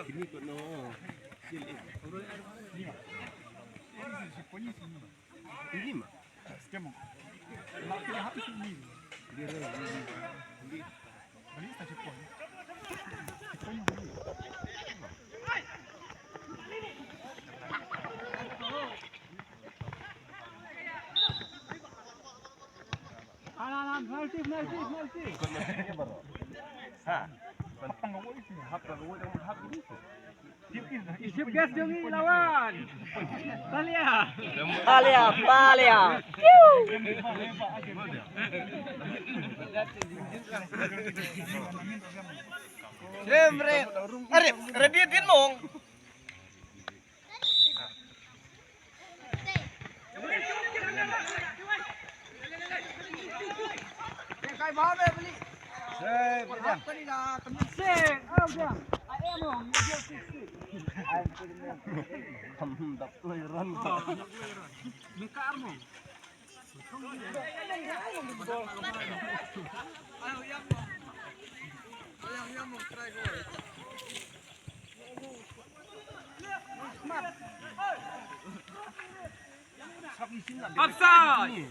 Ini kok no. Ini mah. Stiamo. Ma che ha fatto il Balista c'è poi. Isip gas dong lawan. Talia. Palia. Sempre. Arif, ready din mong. Cái bó đây beli. Offside.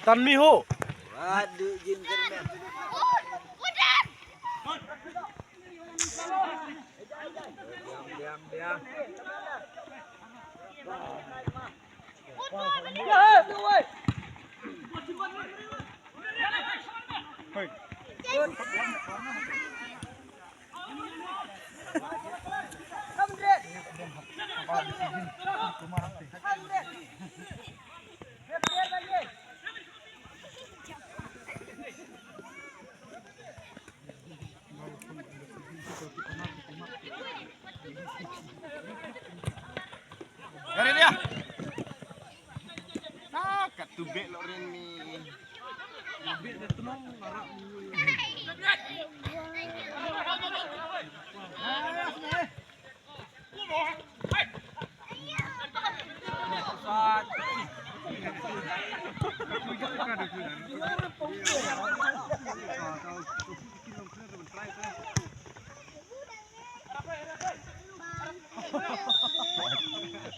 Tan Miho. Aduh, jin kermen. Diam. Garin dia. Nah, katubek lo rin ni. Bit dia tenang larak.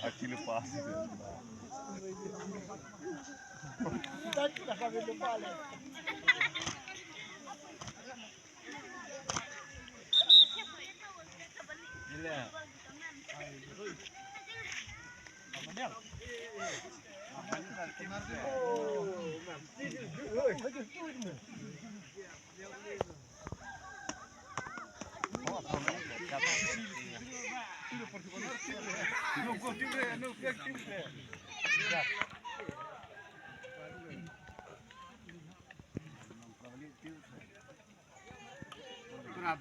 Aqui no passe.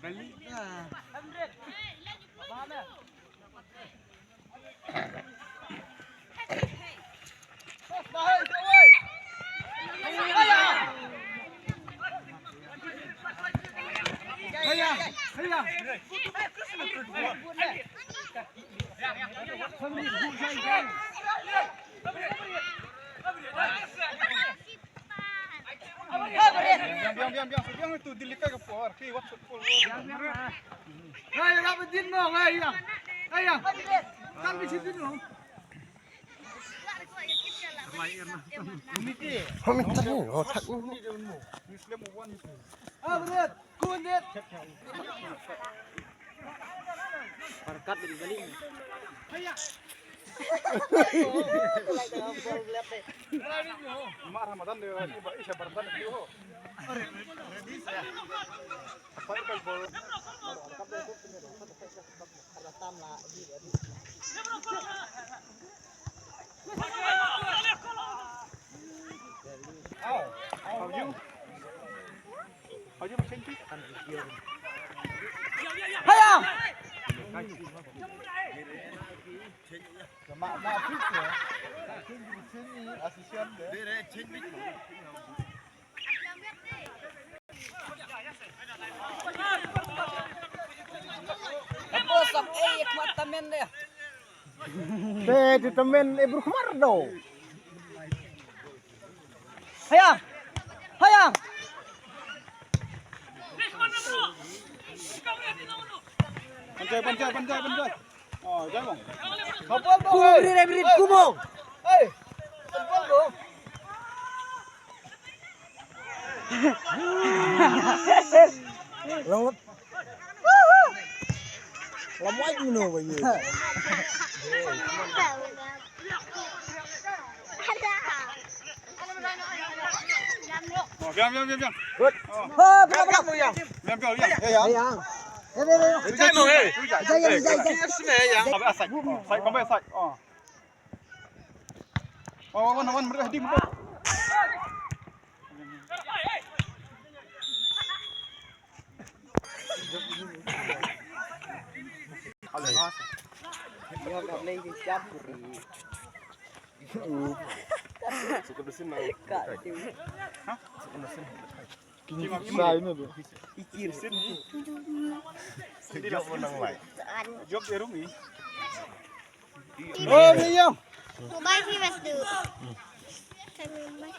Balik. Biar itu dilihat ke por. Ki WhatsApp por. Hey, dapat din mo, hey. Hey. Kan di situ dong. Minta ni, otak ni. Muslim one itu. Ah, bener. Kundet. Perkat dari balik. Mak Ramadan dia iba isya Ramadan dia. Haju macam tu. Hayang. Mak fix ya. Sini asisten dia. Bosok kuat tamen dia. Di temen Ibru Kemardo. Hayang. Hayang. Pancai. Oh, jangan. Beri kumo. Hei, telepon dong. Lewat. Lama aja nih begini. Oh, biang. Good. Berapa yang? Biang. Hayang. Jai mo eh. Jai. Apa asai? Sai kau asai. Oh. Wan mereka di muka. Suka besin mau. Sai ini tu. Job menang lai. Job di rumah. Oh, Hayang. Mobile sih mas du. Kami mas.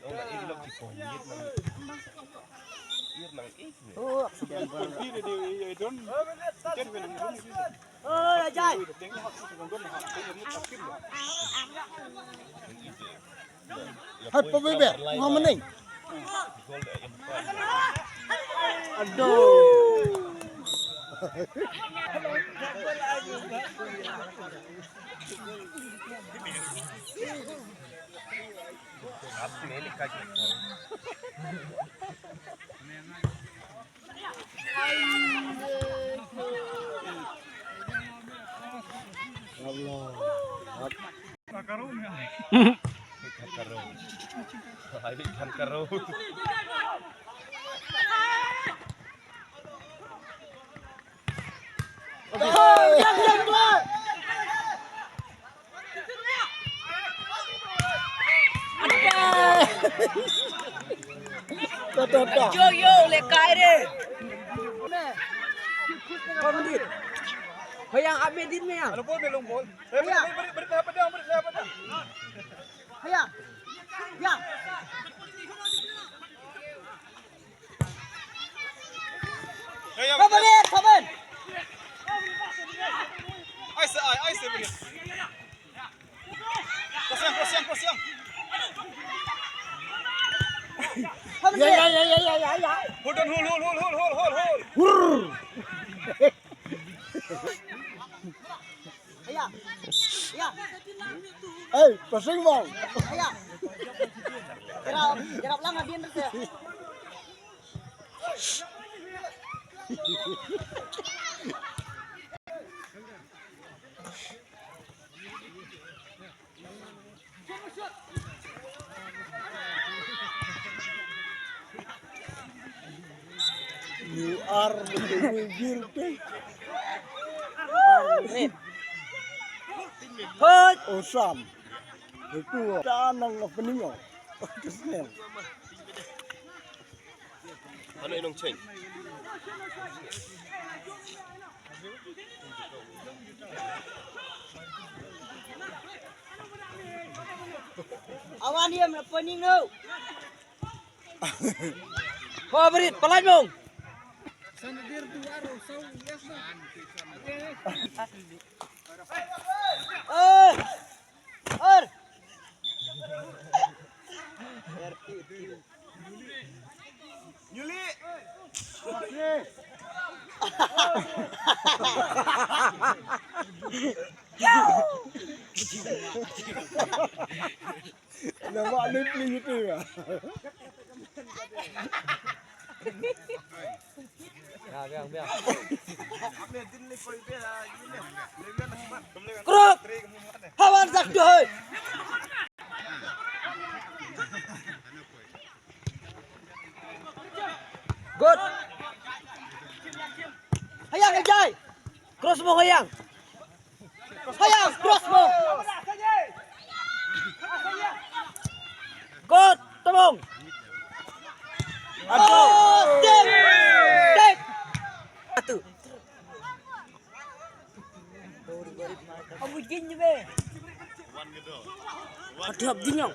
Oh, nak ilok di konyit nang. Ir nang ik. Ini di don. Ken benang rumah. Oh, Jai. Hai pembeber, Muhammad Ning. Aduh. Ini kaki. Ikan karo. Yo lekai deh. Kau mendit. Hayang abedin me yang. Belum bol. Beri apa dah? Hayang. Yang. Kau ben. Ai beri. Kosiang. Ya. Hold on. Hayang. Hei, pasing mau. Hayang. Jarap lang ngadian terus ya. You are the guilty. Osam. Itu tanang peningo. Kesel. Ano inong chain? Awan dia pening tu. Kau beri pelan dong. Yuli. Nama nipli itu ya. Ya, biar. Medin ni koi pe lah. Legan nak. Kruk. Hawan sak doy. Good. Hayang Ajay. Cross mo hayang. Hayang cross mo. Good. Tumong. Oh, step. Step. Satu. Kamu gini be. Ada abdinya.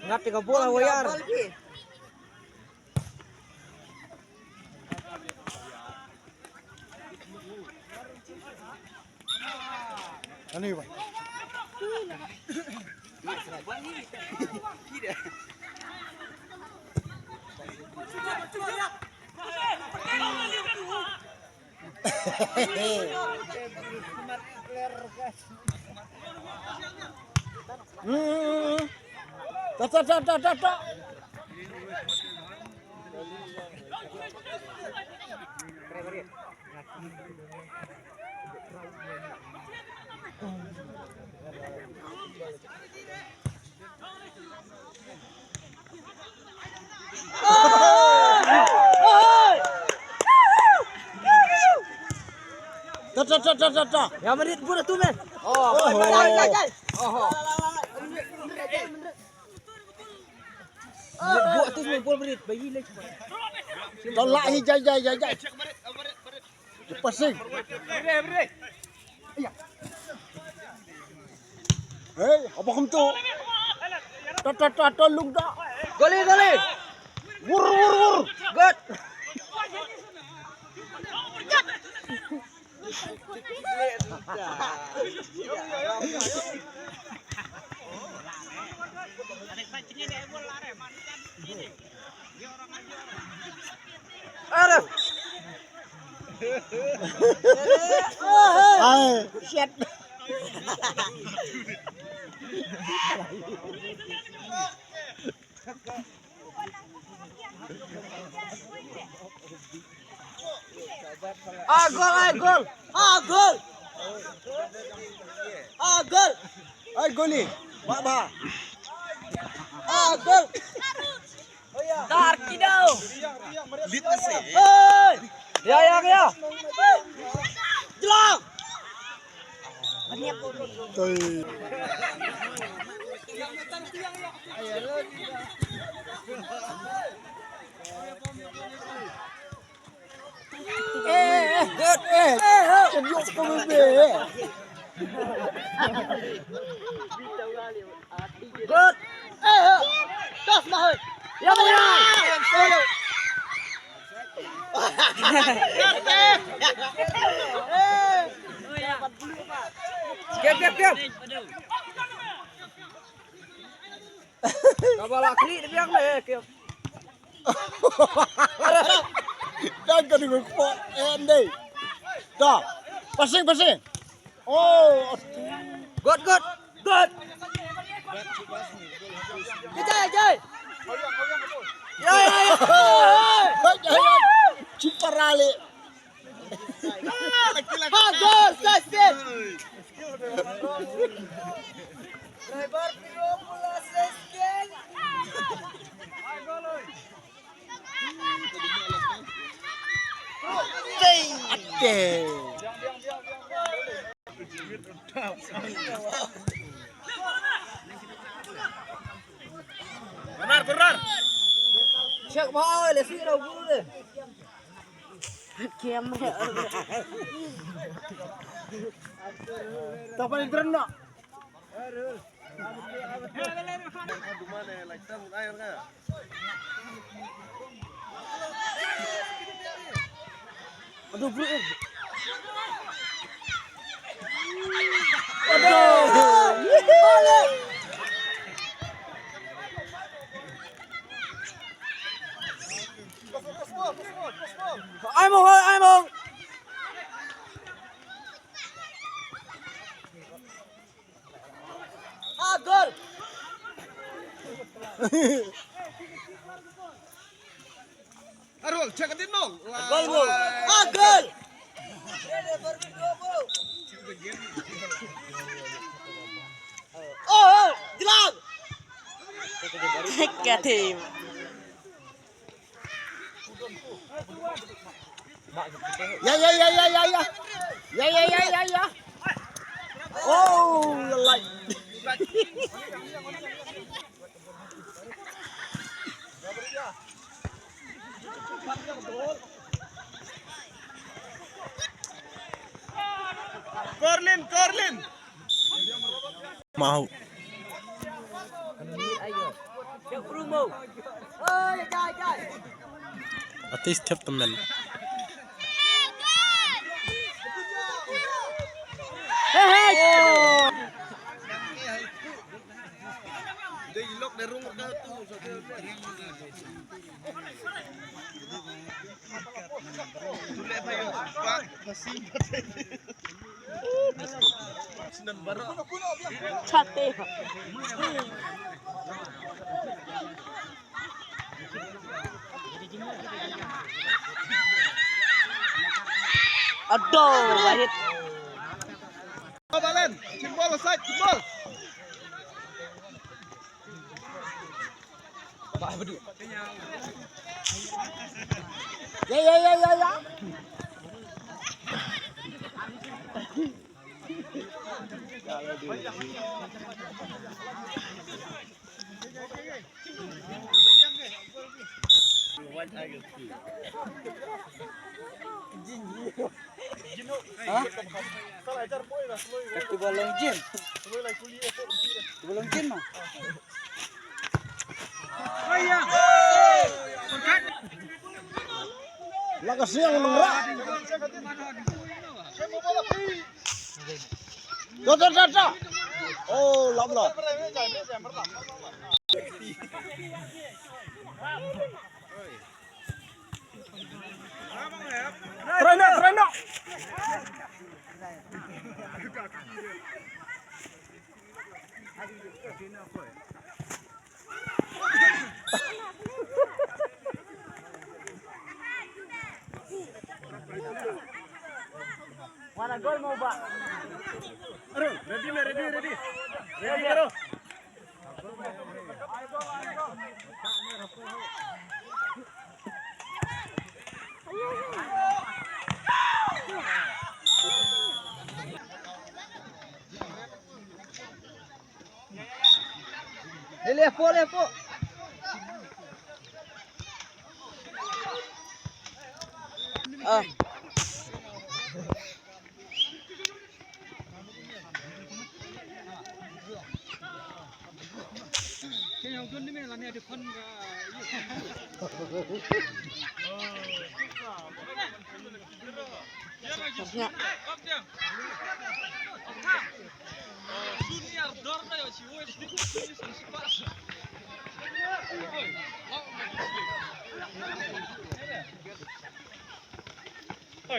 Ngati ka bola wayar. Ano yun? Tak. Tak. Ya menit pura tu men. Oh, buat tu semua bola menit bagi lagi. Tolak hijai. Pasing. Hei, apa kamu tu? Tak, tolong tak. Goli. Wur. Good. Arif. Shit. Gol. Gol. Ay, goli. Ba. Gol. Dar kidau. Ya. Jelak. Tuh. Good. Sejuk pembe. Good. Tos mahal. Ya menang. Diam. Kau bawa klik dia biang deh. Jangan dengan kuat endai. Dah. Pasing. Oh. Good. Jai. Ya. Jangan. Ciparale. Gol, kasih. Driver 30 sekian. Ade. Benar. Cek mau lesi dah guru deh. Kiam. Tak paling terenak. Aduh bro. Ai mong ơi, ai mong. Ah, gol. Arul, cek din mo. Gol mo. Ah, gol. Oh, dilag. Cái thì dạ. Oh, lại. Corlin. Mau. At least tip them in. Sate. Aduh, bahit. Balen, simbol side, simbol. Ya. Festival Longjin. Longjin mah. Lakas yang nunggu. Tuh. Oh, lama. Terena. Mana gol mau, Pak? Ready. Ready, Arul. Lepo. Ah.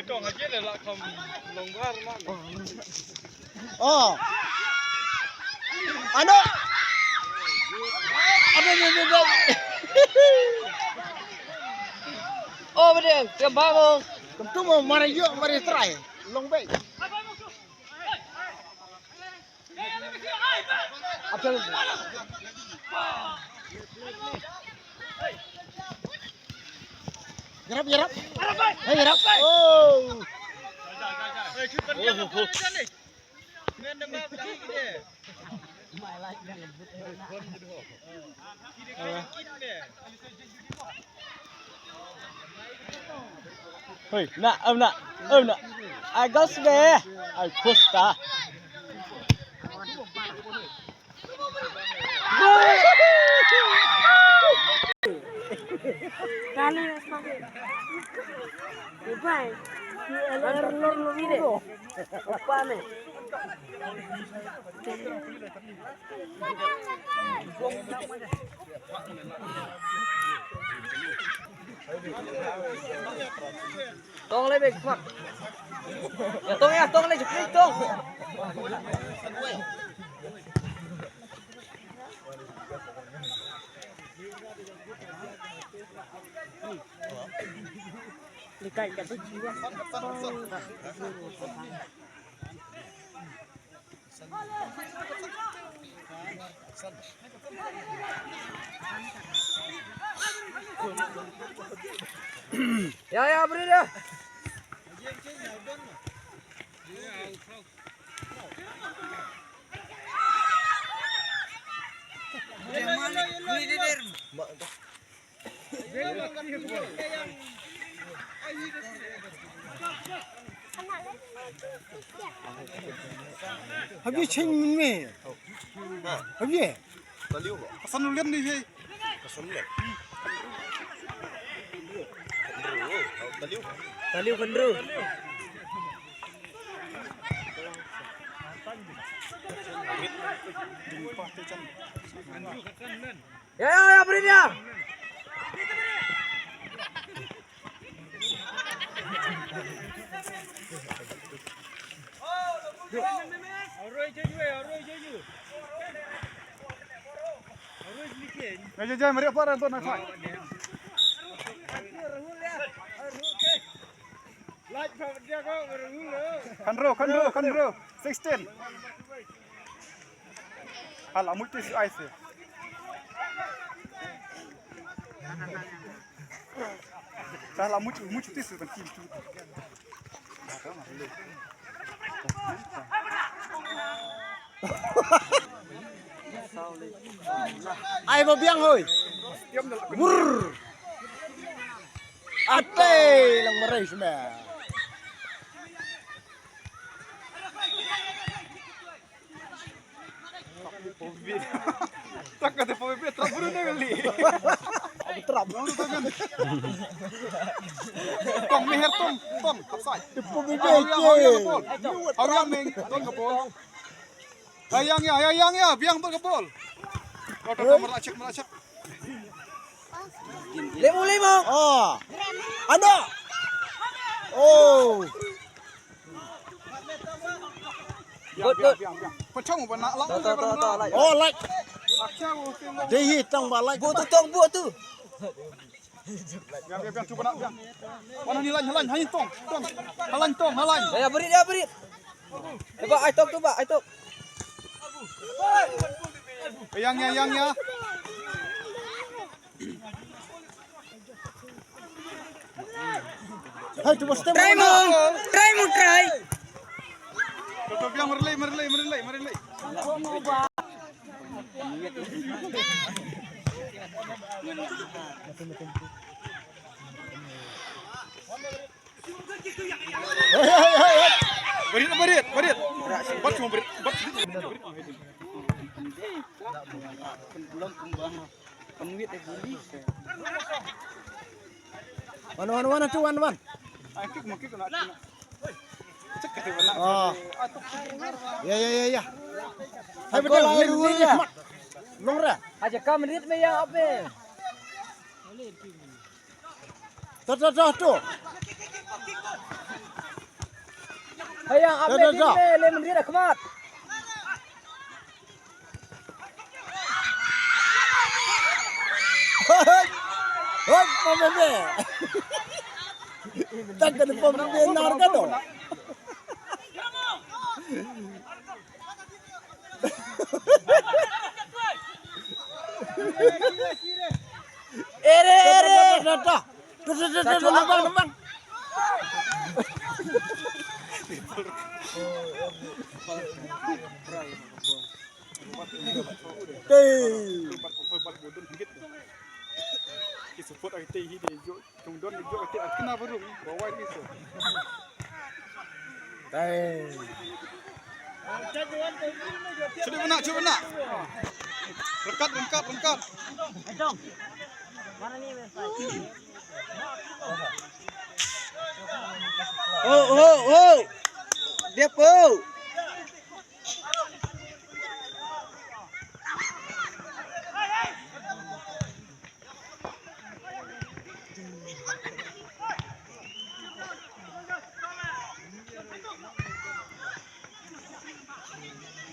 Kong aja dah lah kaum longgar mana. Oh. Ano? Oh, betul. Kebangun. Tentu mau mari try. Long bay. Absolutely. Garap. Garap. Oh. Hey, nak. I got spare. I pushed that. Kali mas pakai. Goodbye. Error lu gini. Apa nih? Tong lebih kuat. Ya tong lebih cepat tong. Likai kat jiwa. Ya beri dia. Habis cing ni. Habis. Hasan ulian ni hey. Taliu kendru. Ya beri dia. Jai mari apa orang tu nak fight. Kandro. 16. Alah multi ice. Salah mucho tisu kan kim tu. Ai babiang hoi. Wur. Ate lang maray semua. Tak kata pembeli terabur ni kali. Aku terap. Tong meher tong kapsai. Pembeli Harian meng tong kepol. Hayang ya, biang tong kepol. Kau meracak. Limo. Oh. Ada. Oh. Biang. Pecong apa nak lang? Oh, like. Laksa ko kilo. Dehi tang ba like. Buat tu. Biang cuba nak biang. Mana ni halan hanya tong. Halan. Ya beri dia. Coba ai tok. Yang ya. Hai coba step. Try mo. Tutup biang merelai. Berit. Bat cuma berit. One. Akik mungkin kena. Cek kata benar. Oh. Ya. Hai betul ni. Longra. Aja ka menit me yang apa? Tu. Hayang apa ni le menit dah kemat. Hoi, pembeli. Tak kena pembeli narga dong. Ere. Dah. Tu, nembang. Support kita ini jo tungdon jo kita kena baru bawa itu. Cuba nak. Rengkat. Dong. Mana ni? Oh. Dia po.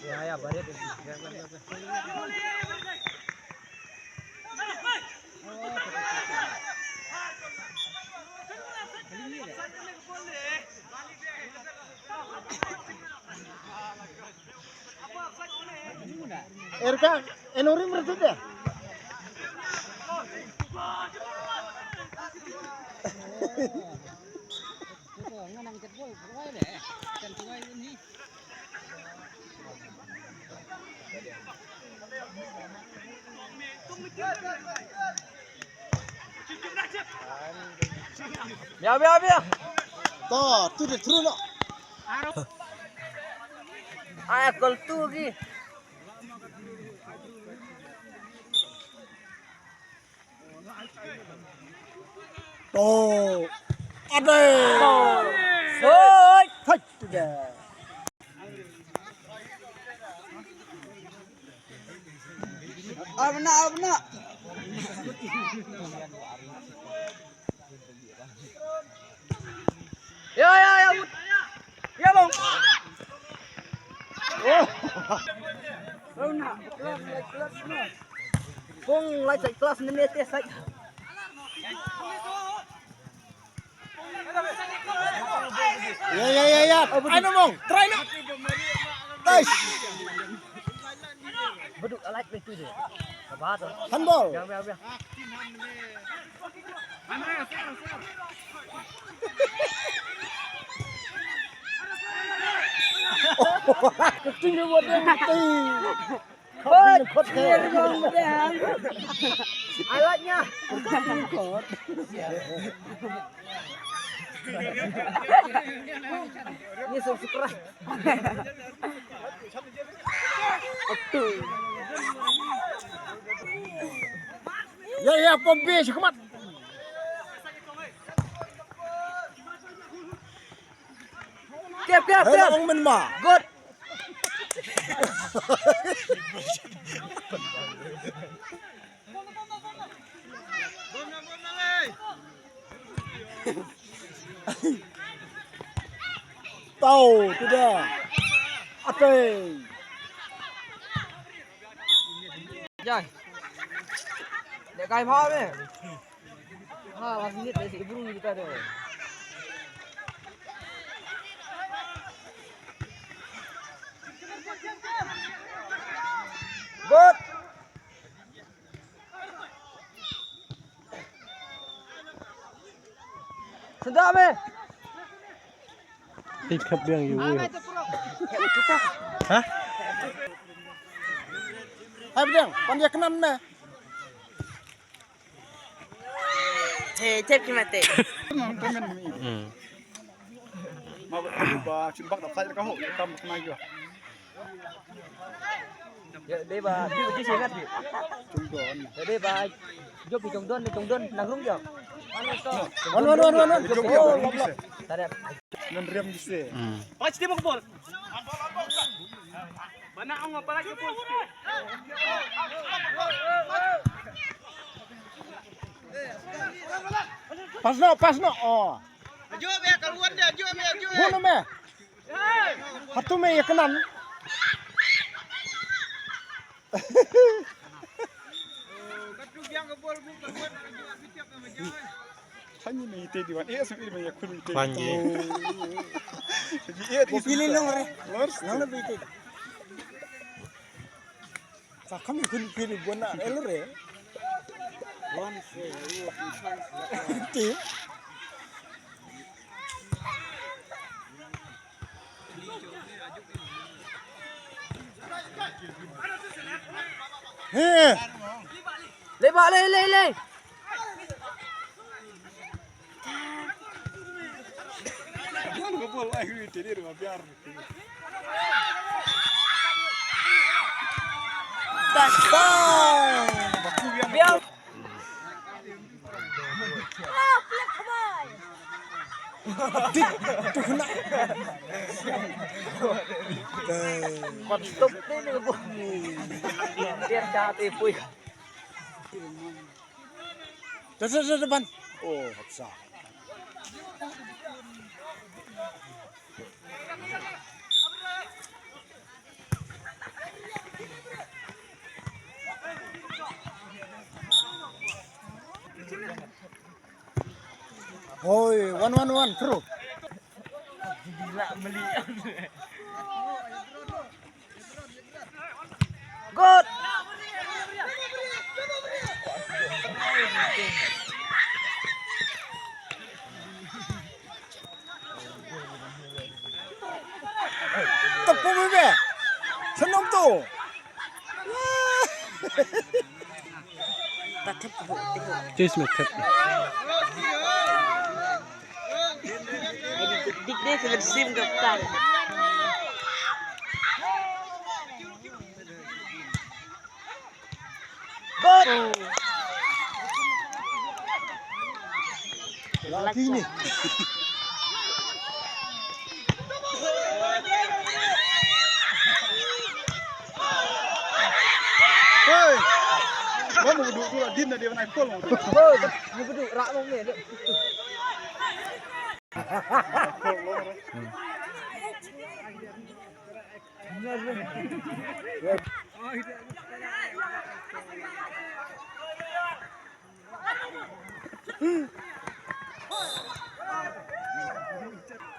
Ya, balik. Erkan, enorim berarti. Biar. Toh, tu dia terus nak. Ay, gol tu lagi. Toh, ada. Oi. Hai, tu dia. Abna. Ya. Ya, Bang. Oh, Rona, kelas semua. Kung like kelas ni tes saja. ya. Ano mong? Try na. Guys, Beduk like betu je. Sabar tu. handball. Biar. Ketinggi buat dia mati. Kot dia bang bedah. Alatnya. Ni subscribe. Ya, pompi sekemat. Tiap. Orang menma. Good. Tahu tu dia. Ate. Rồi. Để cài phao đi. Là biết để sĩ buru kita rồi. Good. Sedap be. Tiết khắp đườngอยู่ Hah? Hai bidang, pandai kenan meh. Cep mati. Mau ba cumbak tak saya kau, kamu kena juga. Ya, đây bà đi xe ngắt. Trung đồn. Đây bà giúp đi trồng đơn nang rung chưa? Wan. Jom dia. Tadi Nan rem di sini. Pasti dia mau kebol. Mana ang apa lagi bol? Pas no. Oh. Jom ya keluar dia, jom. Bunuh meh. Hatu meh ya kenan. Hanya ni tadi wan. Sampai ni aku ni tadi. Panji. Pilih long re. Lors, nang lebih itu. Kami pilih buana elor re. Tim. Lepak le. Jangan kebol lagi tadi rumah biar. Biar. tu kena. Còn tục thế nữa bố. Điên cha thì pui. Depan. Oh, besar. Oi, one, terus. Good. Tepu bebe. Senang tu. Cheers में थे Dik dia sudah sim dokter. Good. Lagi ni. Hei. Kamu duduk tu din dia naik pol. Good. Ni betul rak long ni.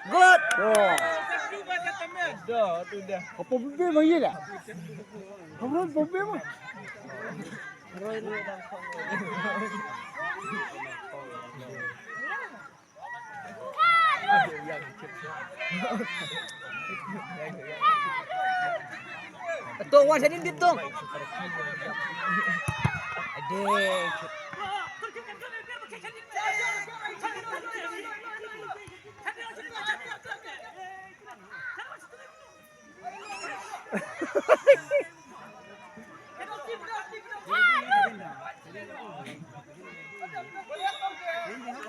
Good. Apa bebe mari dah? Kamu bebe mah. Rồi đang không. Tung wan sedin dit tung.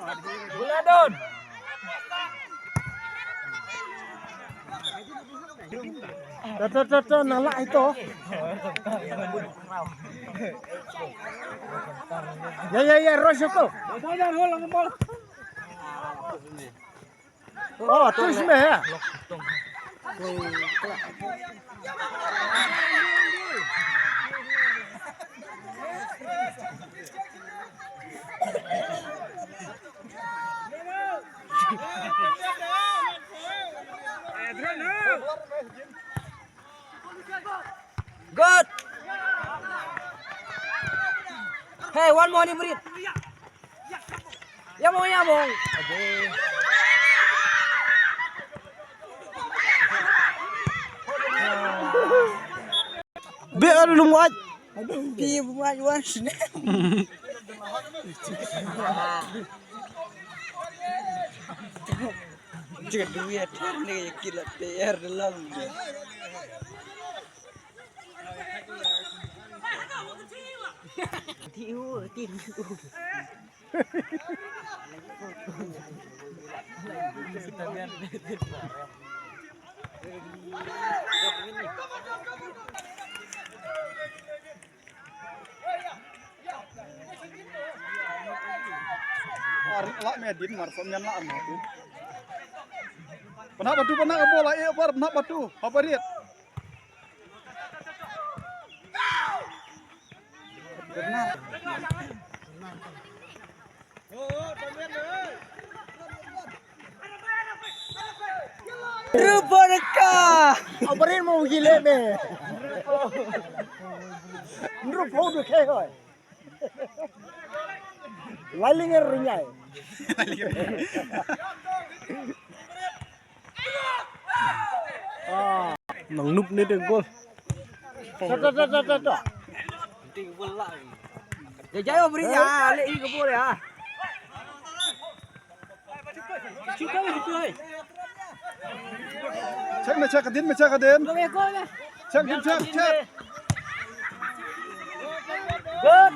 Adek. Buladon. Dah nalak itu. Ya, Rosyoko. Oh, tu semua ya. Good. Hey, one more ni Murid. Yamong. Aduh. Biar lu muat. Pi buat wan sini. Jangan duit ni kilat PR dalam. Tiu. Lak medin marsomnya lak tu. Pernah batu bola pernah batu. Apa dia? Pernah. Rupa Apa mau gile be? Rupa udah kayak. Lalingan rinyai. nang nup ni deng gol Tak. Ting bola. Jaya berinya, lek ini ke boleh ah. Cukai. Cek kadin. Cek. Good.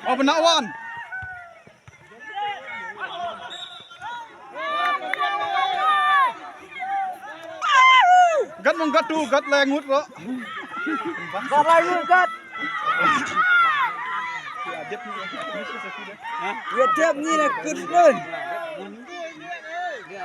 Oh benak wan. Gat mong gat tu, gat lengut ro. Gat lagi gat. Ya tiap ni nak kurun. Ya.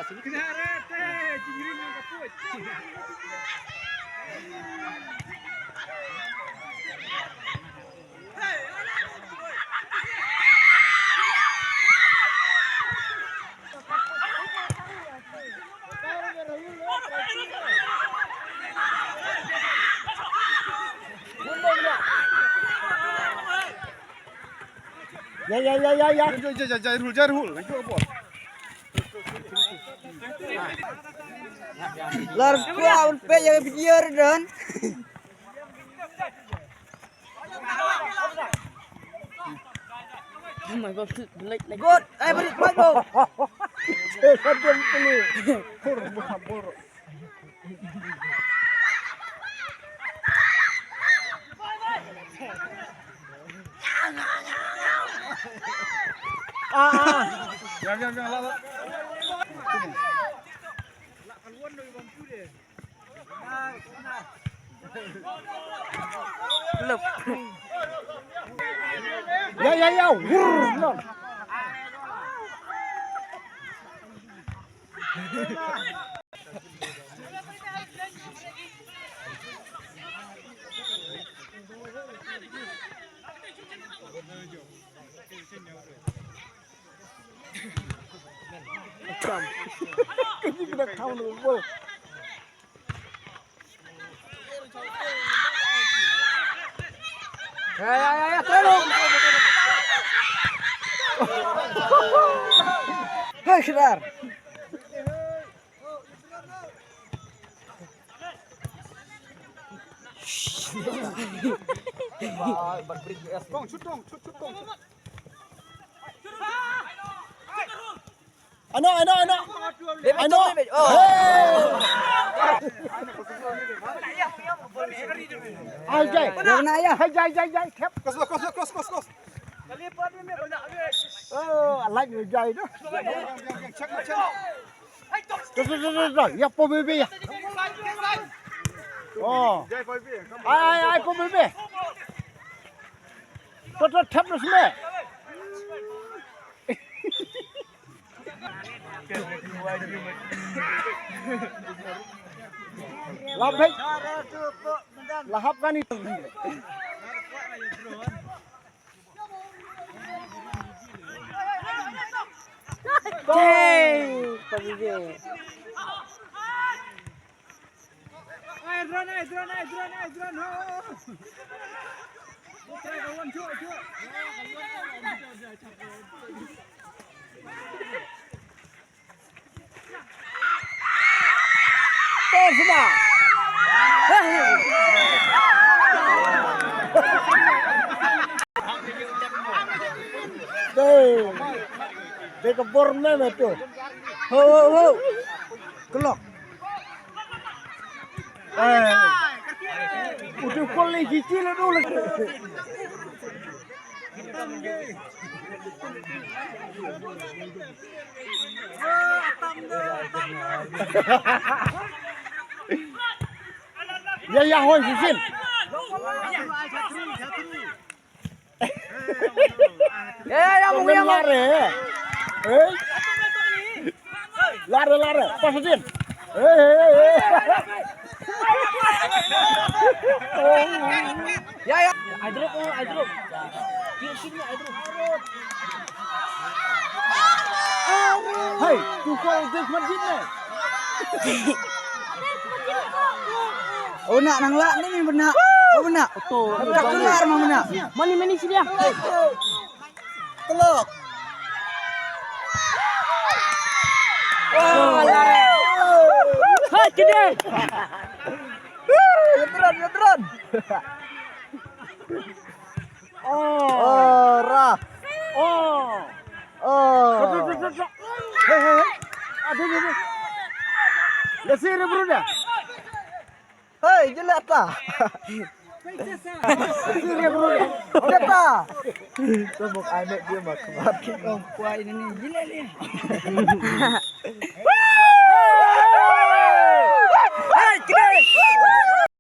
Jarul. Itu apa? Lar kuah pe yang biar dan. Oh my god, like good. Beri bago. Satu puluh. Pur. Biar lah. Belum. Ya. No. Kasi kena kau nak bol. Ya, tolong. Hai, Syedar. Shoot. Ano. Oh. Jai. Mana ya? Jai. Kep. Kos. Oh, I like the Jai tu. Check. Terus. Ya po bebe ya. Oh. Ai po bebe. Terus tap terus me. Lahap kan itu. Pagi. Drone. Sudah. Dia kebor mana tu? Ho. Kelok. Udah kolej cicil dulu. Ya, hoi sisin. Ya, mau yang lare. Lare. Pasasin. Ya. I drop. Yuk sini I drop. Hey, tu kau itu masjid ni. Oh nak nang lak ni benak. Oh benak. Betul. Tak keluar mah benak. Mani sini ya. Telok. Oh, lari. Hai, gede. Letron. Oh, rah. Oh. Hei. Aduh. Lesir bro dah. Hei, jelas lah. Lesir bro dah. Siapa? Tembok anak dia mak. Kuat ini gila ni.